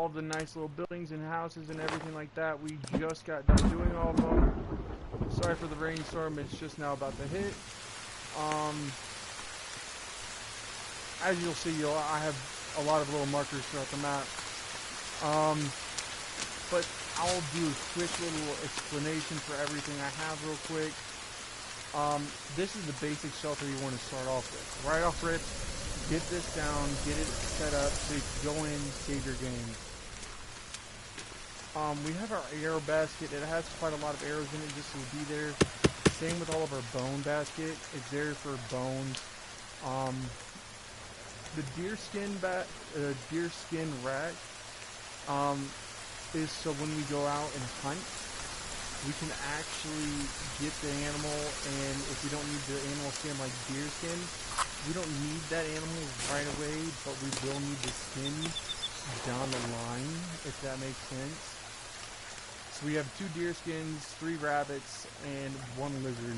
all the nice little buildings and houses and everything like that. We just got done doing all of them. Sorry for the rainstorm, it's just now about to hit. As you'll see, I have a lot of little markers throughout the map. But I'll do a quick little explanation for everything I have real quick. This is the basic shelter you want to start off with. Right off rip, get this down, get it set up so you can go in, save your game. We have our arrow basket. It has quite a lot of arrows in it just to be there. Same with all of our bone basket. It's there for bones. The deer skin rack is so when we go out and hunt, we can actually get the animal, and if we don't need the animal skin like deer skin, we don't need that animal right away, but we will need the skin down the line, if that makes sense. So we have 2 deer skins, 3 rabbits, and 1 lizard.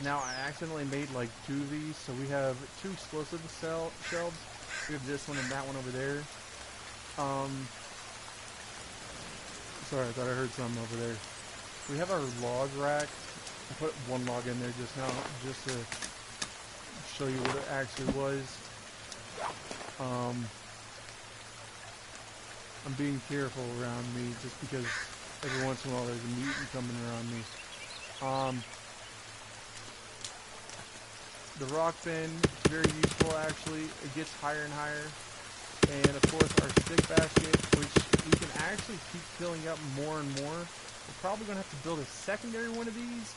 Now I accidentally made like 2 of these, so we have 2 explosive shelves. We have this one and that one over there. Sorry, I thought I heard something over there. We have our log rack. I put 1 log in there just now, just to show you what it actually was. I'm being careful around me just because every once in a while there's a mutant coming around me. The rock bin, very useful actually. It gets higher and higher. And of course our stick basket, which we can actually keep filling up more and more. We're probably going to have to build a secondary one of these.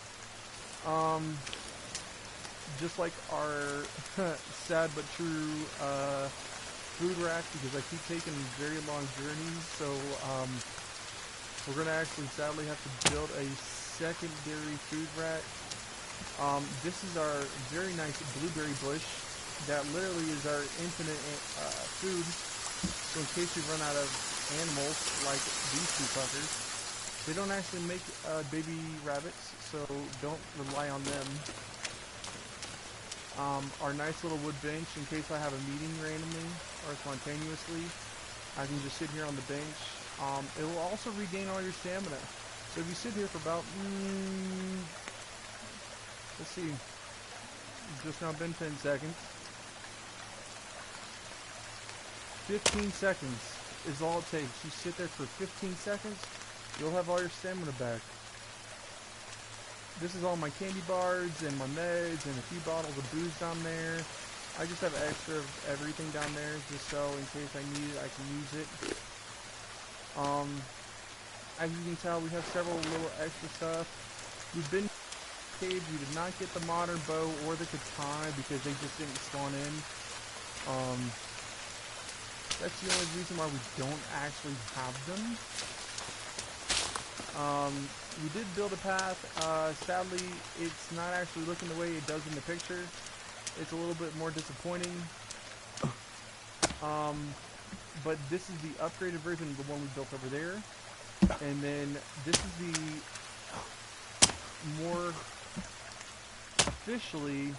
Just like our sad but true food rack, because I keep taking very long journeys. So we're going to actually sadly have to build a secondary food rack. This is our very nice blueberry bush that literally is our infinite food. So in case we run out of animals like these 2 fuckers, they don't actually make baby rabbits, so don't rely on them. Our nice little wood bench, in case I have a meeting randomly or spontaneously, I can just sit here on the bench. It will also regain all your stamina. So if you sit here for about, let's see, it's just now been 10 seconds. 15 seconds is all it takes. You sit there for 15 seconds, you'll have all your stamina back. This is all my candy bars and my meds and a few bottles of booze down there. I just have extra of everything down there just so in case I need it, I can use it. As you can tell, we have several little extra stuff. We've been cave. We did not get the modern bow or the katana because they just didn't spawn in. That's the only reason why we don't actually have them. We did build a path. Sadly, it's not actually looking the way it does in the picture. It's a little bit more disappointing. But this is the upgraded version of the one we built over there. And then this is the more officially,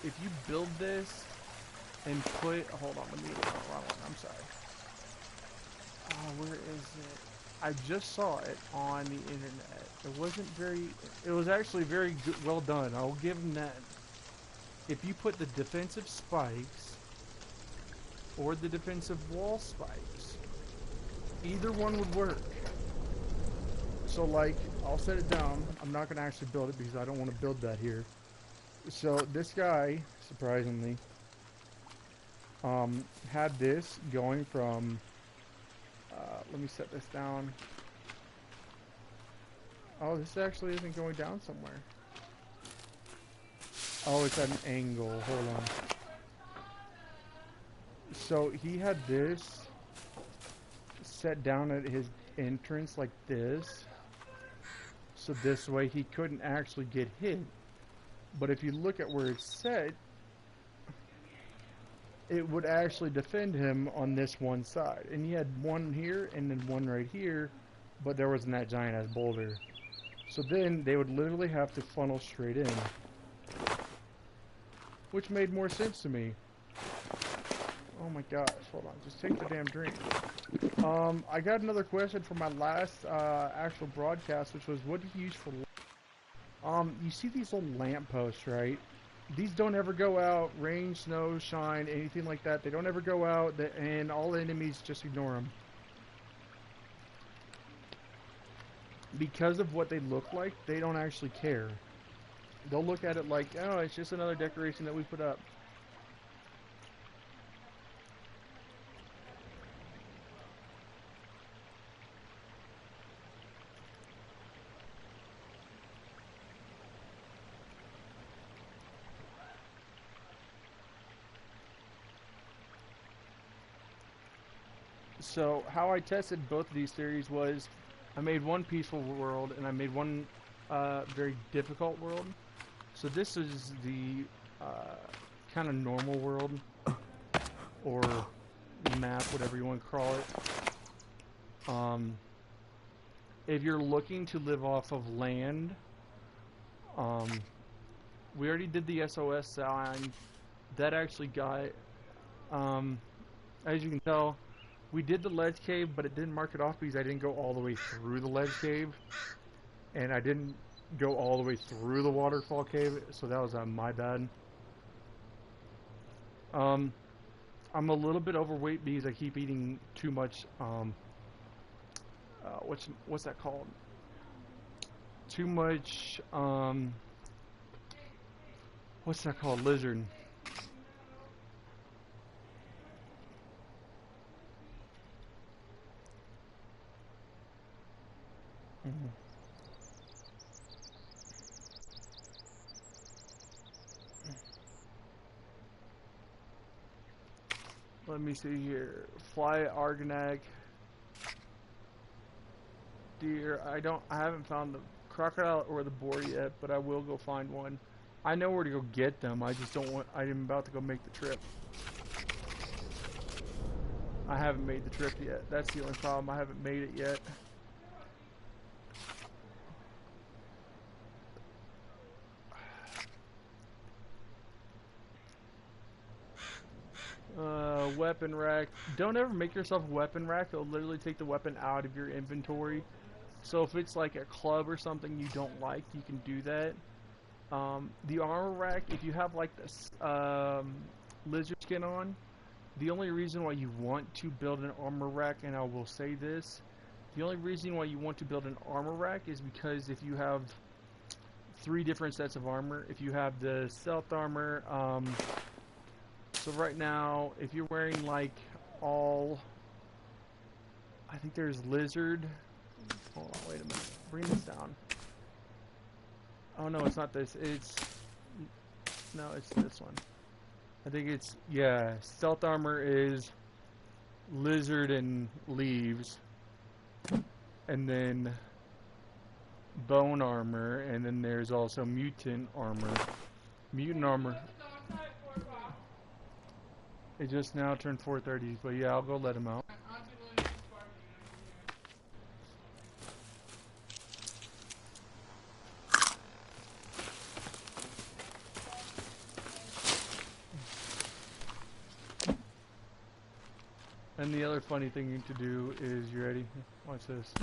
if you build this and put, hold on, let me, wrong one, I'm sorry. Oh, where is it? I just saw it on the internet. It was actually very good, well done. I'll give them that. If you put the defensive spikes or the defensive wall spikes, either one would work. So like, I'll set it down. I'm not going to actually build it because I don't want to build that here. So this guy, surprisingly, had this going from, let me set this down. Oh, this actually isn't going down somewhere. Oh, it's at an angle. Hold on. So he had this set down at his entrance like this. So this way he couldn't actually get hit. But if you look at where it's set, it would actually defend him on this one side. And he had one here and then one right here, but there wasn't that giant ass boulder. So then they would literally have to funnel straight in, which made more sense to me. Oh my gosh, hold on. Just take the damn drink. I got another question from my last actual broadcast, which was, what do you use for you see these little lamp posts, right? These don't ever go out, rain, snow, shine, anything like that. They don't ever go out, and all enemies just ignore them. Because of what they look like, they don't actually care. They'll look at it like, oh, it's just another decoration that we put up. So how I tested both of these theories was I made one peaceful world and I made one very difficult world. So this is the kind of normal world, or map, whatever you want to call it. If you're looking to live off of land, we already did the SOS sign. That actually got, as you can tell, we did the ledge cave, but it didn't mark it off because I didn't go all the way through the ledge cave. And I didn't go all the way through the waterfall cave, so that was my bad. I'm a little bit overweight because I keep eating too much, what's that called? Too much, what's that called? Lizard. Mm-hmm. Let me see here. Fly Argonac. Deer. I haven't found the crocodile or the boar yet, but I will go find one. I know where to go get them. I just don't want. I'm about to go make the trip. I haven't made the trip yet. That's the only problem. I haven't made it yet. Weapon rack. Don't ever make yourself a weapon rack. It'll literally take the weapon out of your inventory. So if it's like a club or something you don't like, you can do that. The armor rack, if you have like this lizard skin on, the only reason why you want to build an armor rack, and I will say this, the only reason why you want to build an armor rack is because if you have 3 different sets of armor, if you have the stealth armor, so right now, if you're wearing like all, I think there's lizard. Hold on, wait a minute. Bring this down. Oh no, it's not this. No, it's this one. I think it's, yeah, stealth armor is lizard and leaves, and then bone armor, and then there's also mutant armor. Mutant armor. It just now turned 4:30, but yeah, I'll go let him out. And the other funny thing to do is, you ready? Watch this.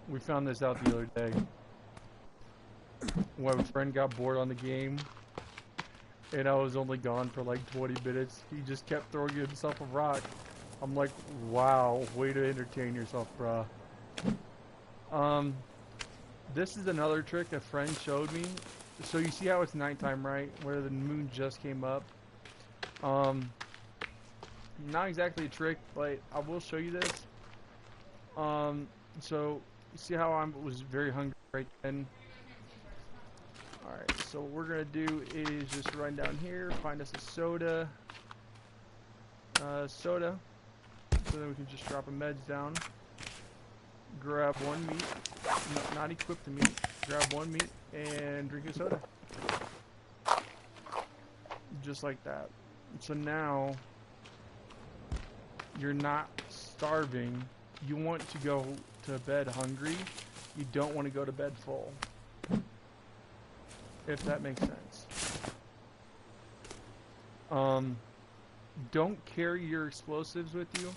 We found this out the other day. When a friend got bored on the game, and I was only gone for like 20 minutes, he just kept throwing himself a rock. I'm like, wow, way to entertain yourself, bruh. This is another trick a friend showed me. So you see how it's nighttime, right? Where the moon just came up. Not exactly a trick, but I will show you this. So you see how I was very hungry right then? Alright, so what we're going to do is just run down here, find us a soda. So then we can just drop a meds down. Grab one meat, not equip the meat, grab one meat, and drink a soda. Just like that. So now, you're not starving. You want to go to bed hungry. You don't want to go to bed full. If that makes sense. Um, don't carry your explosives with you.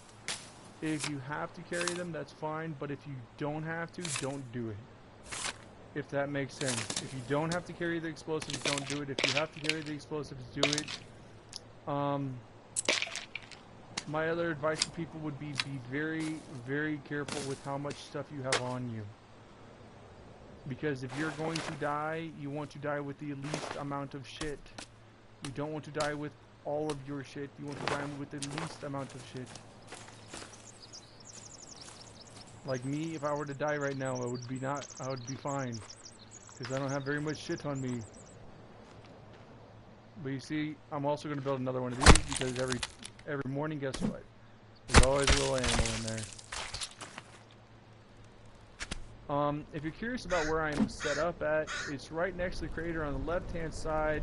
If you have to carry them, that's fine, but if you don't have to, don't do it. If that makes sense. If you don't have to carry the explosives, don't do it. If you have to carry the explosives, do it. My other advice to people would be very, very careful with how much stuff you have on you. Because if you're going to die, you want to die with the least amount of shit. You don't want to die with all of your shit. You want to die with the least amount of shit. Like me, if I were to die right now, I would be fine. Because I don't have very much shit on me. But you see, I'm also going to build another one of these because every morning, guess what? There's always a little animal in there. If you're curious about where I'm set up at, it's right next to the crater on the left-hand side.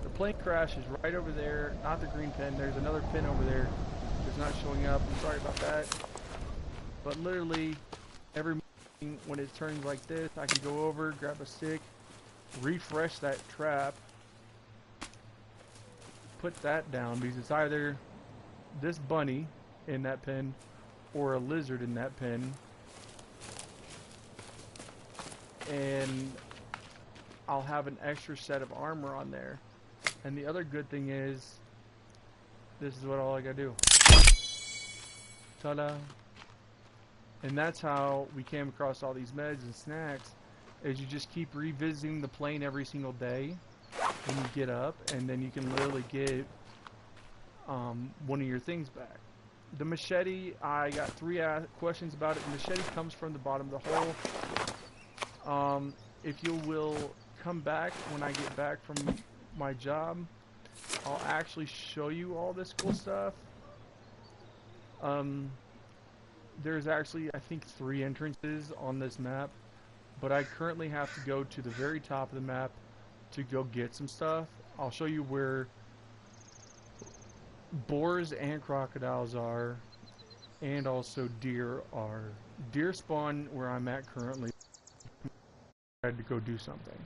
The plane crash is right over there, not the green pin. There's another pin over there that's not showing up. I'm sorry about that. But literally, every morning when it turns like this, I can go over, grab a stick, refresh that trap, put that down, because it's either this bunny in that pen or a lizard in that pen. And I'll have an extra set of armor on there. And the other good thing is, this is what all I gotta do. Ta-da! And that's how we came across all these meds and snacks, is you just keep revisiting the plane every single day when you get up, and then you can literally get one of your things back. The machete, I got 3 questions about it. The machete comes from the bottom of the hole. If you will come back when I get back from my job, I'll actually show you all this cool stuff. There's actually, I think, 3 entrances on this map, but I currently have to go to the very top of the map to go get some stuff. I'll show you where boars and crocodiles are, and also deer are. Deer spawn where I'm at currently. I had to go do something.